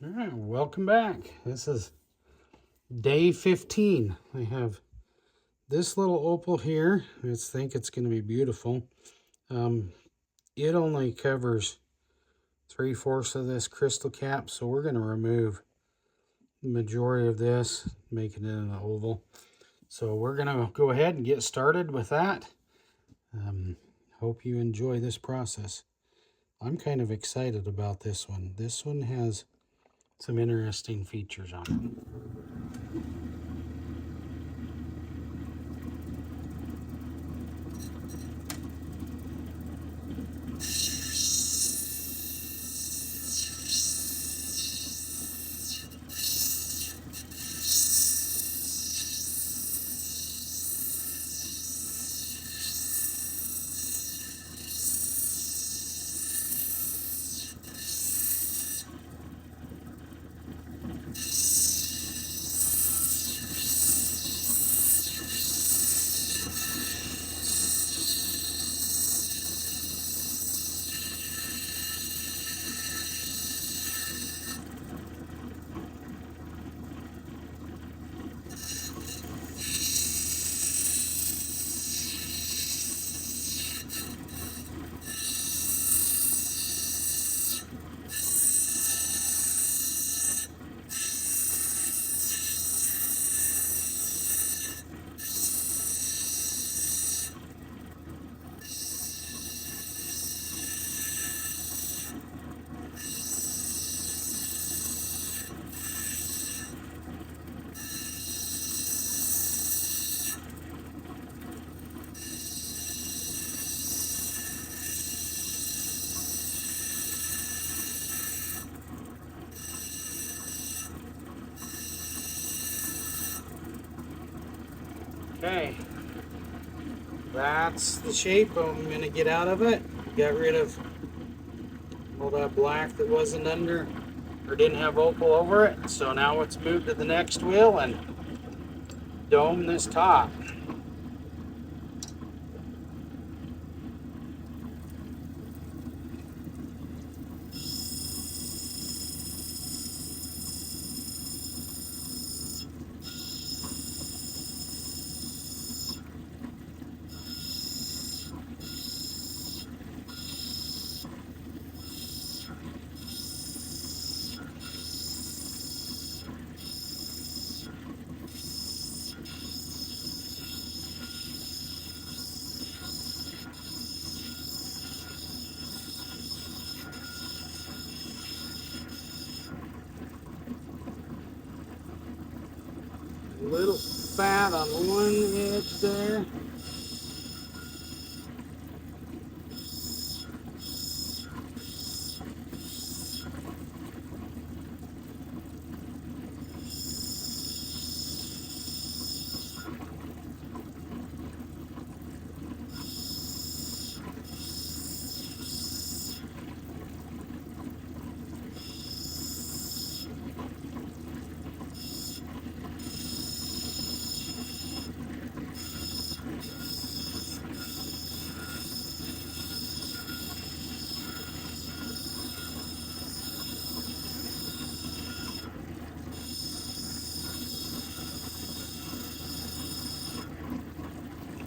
All right, welcome back. This is day 15. I have this little opal here. I think it's going to be beautiful. It only covers 3/4 of this crystal cap, so we're going to remove the majority of this, making it an oval. So we're going to go ahead and get started with that. Hope you enjoy this process. I'm kind of excited about this one. This one has some interesting features on it. Okay, that's the shape I'm going to get out of it. Got rid of all that black that wasn't under or didn't have opal over it. So now let's move to the next wheel and dome this top. A little fat on one edge there.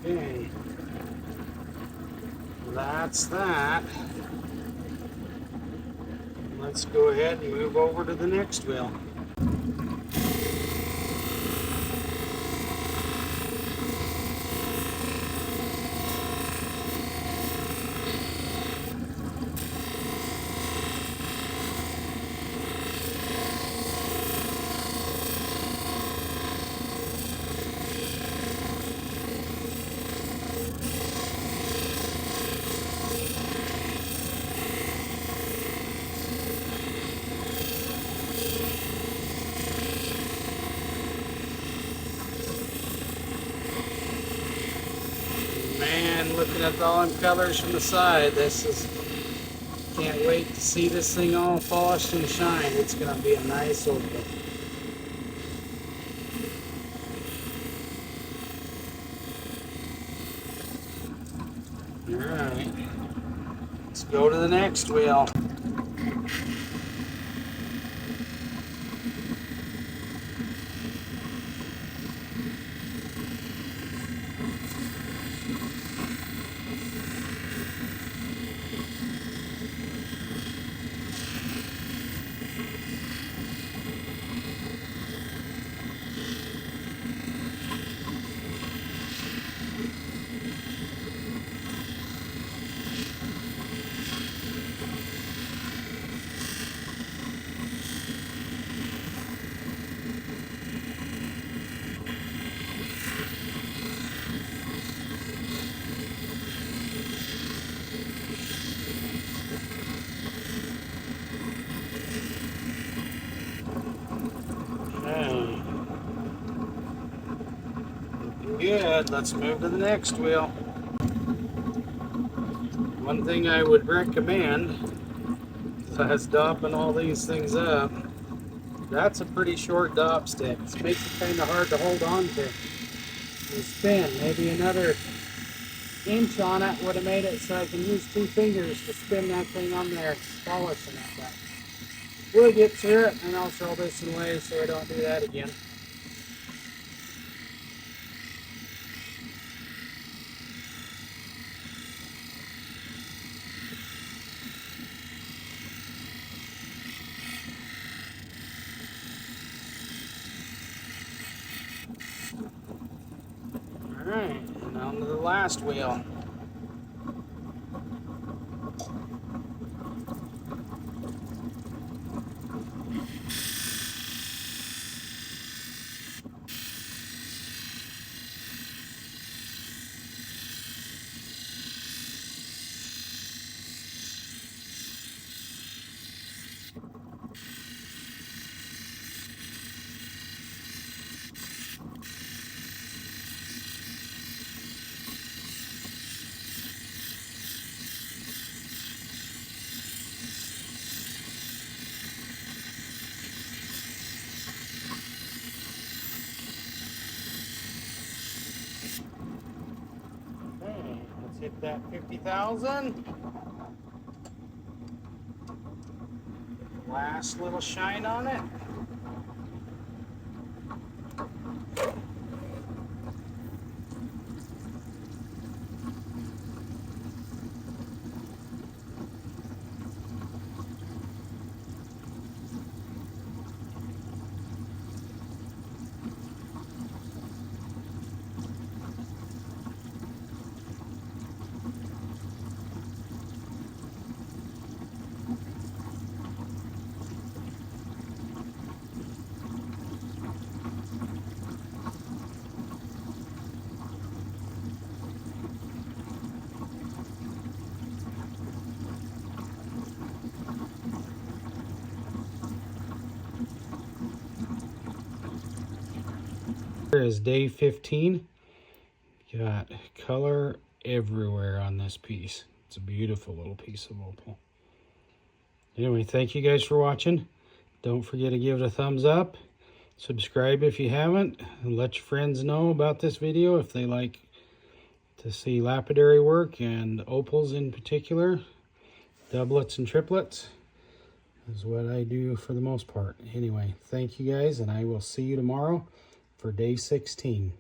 Okay, that's that. Let's go ahead and move over to the next wheel. Man, looking at all them colors from the side, can't wait to see this thing all polished and shine. It's going to be a nice opal. Alright, let's go to the next wheel. good. Let's move to the next wheel. One thing I would recommend, besides dopping all these things up, that's a pretty short dop stick. It makes it kind of hard to hold on to and spin. Maybe another inch on it would have made it so I can use 2 fingers to spin that thing on there, polishing it. But we'll get through it, and I'll throw this away so I don't do that again. Alright, and on to the last wheel. Okay, let's hit that 50,000. Last little shine on it. Here is day 15. Got color everywhere on this piece. It's a beautiful little piece of opal. Anyway, thank you guys for watching. Don't forget to give it a thumbs up. Subscribe if you haven't. And let your friends know about this video if they like to see lapidary work and opals in particular. Doublets and triplets is what I do for the most part. Anyway, thank you guys, and I will see you tomorrow for day 16.